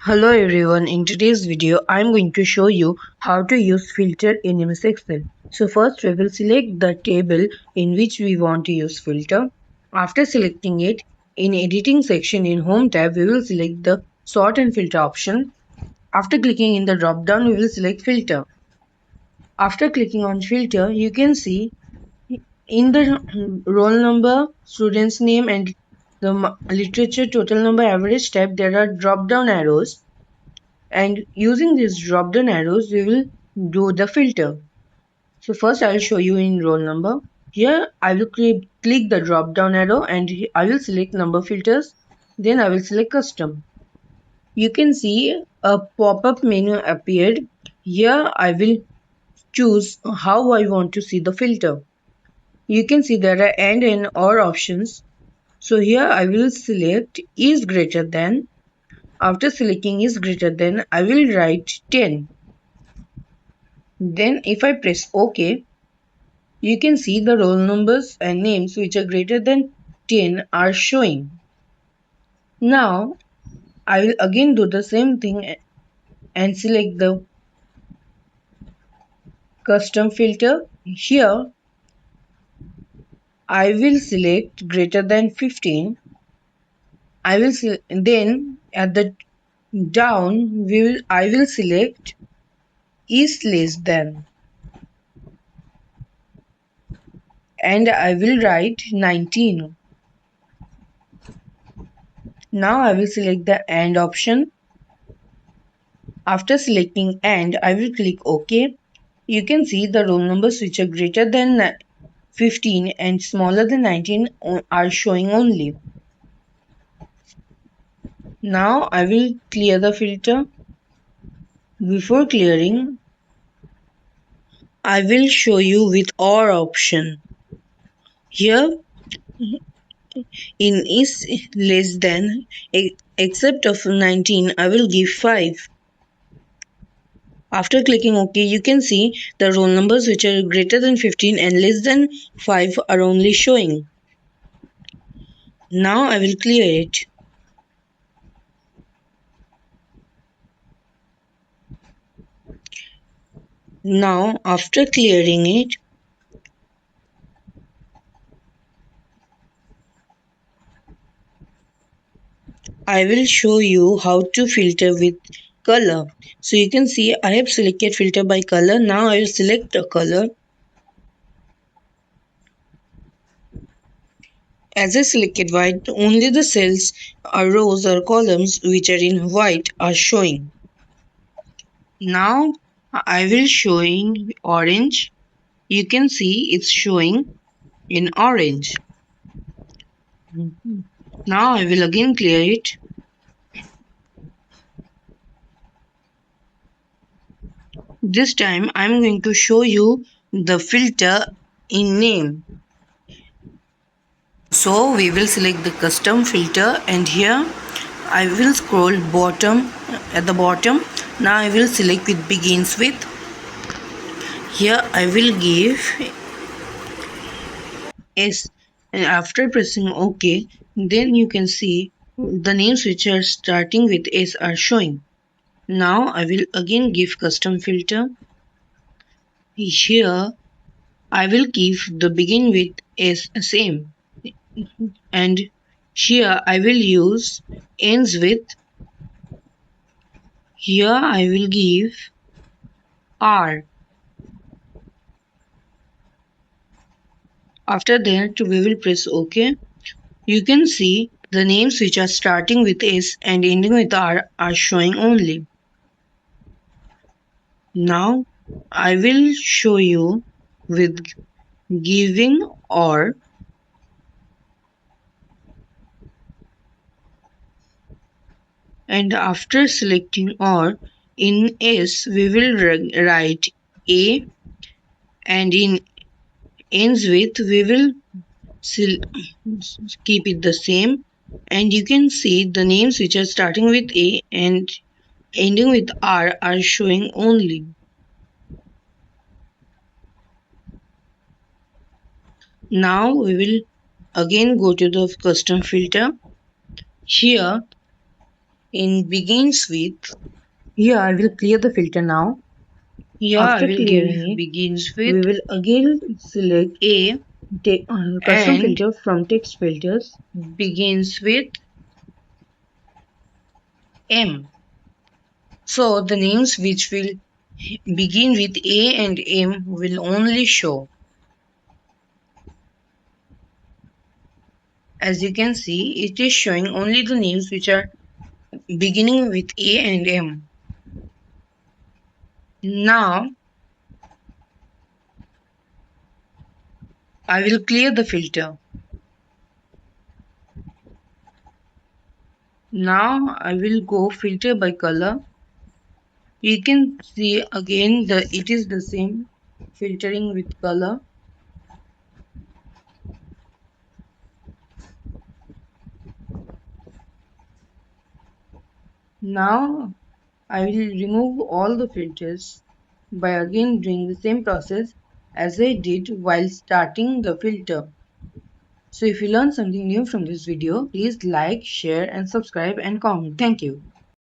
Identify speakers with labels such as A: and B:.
A: Hello everyone, in today's video I am going to show you how to use filter in MS Excel. So first we will select the table in which we want to use filter. After selecting it, in editing section in home tab we will select the sort and filter option. After clicking in the drop down we will select filter. After clicking on filter you can see in the roll number, student's name and the literature total number average tab there are drop down arrows. And using these drop down arrows we will do the filter. So first I will show you in roll number. Here I will click the drop down arrow and I will select number filters. Then I will select custom. You can see a pop-up menu appeared. Here I will choose how I want to see the filter. You can see there are and or options. So here I will select is greater than. After selecting is greater than, I will write 10. Then if I press OK, you can see the roll numbers and names which are greater than 10 are showing. Now I will again do the same thing and select the custom filter. Here I will select greater than 15. Then at the down I will select is less than and I will write 19. Now I will select the AND option. After selecting AND, I will click OK. You can see the roll numbers which are greater than 15 and smaller than 19 are showing only. Now I will clear the filter. Before clearing, I will show you with OR option. Here in is less than except of 19, I will give 5. After clicking OK, you can see the roll numbers which are greater than 15 and less than 5 are only showing. Now I will clear it. Now after clearing it, I will show you how to filter with color. So you can see I have selected filter by color. Now I will select a color. As I selected white, only the cells or rows or columns which are in white are showing. Now I will showing orange. You can see it's showing in orange. Now I will again clear it. This time I am going to show you the filter in name. So we will select the custom filter and here I will scroll at the bottom. Now I will select with begins with. Here I will give S and after pressing OK, then you can see the names which are starting with S are showing. Now I will again give custom filter. Here I will give the begin with S same and here I will use ends with. Here I will give R. After that we will press OK. You can see the names which are starting with S and ending with R are showing only. Now I will show you with giving OR. And after selecting OR, in S we will write A and in ends with we will keep it the same and you can see the names which are starting with A and ending with R are showing only. Now we will again go to the custom filter. Here in begins with. Here I will clear the filter now.
B: Here I
A: After
B: will
A: clearing
B: give
A: it,
B: begins
A: we
B: with
A: will again select
B: A
A: custom
B: and
A: filter from text filters.
B: begins with M. So the names which will begin with A and M will only show. As you can see, it is showing only the names which are beginning with A and M. Now I will clear the filter. Now I will go filter by color. You can see again it is the same filtering with color. Now I will remove all the filters by again doing the same process as I did while starting the filter. So if you learned something new from this video, please like, share and subscribe and comment. Thank you.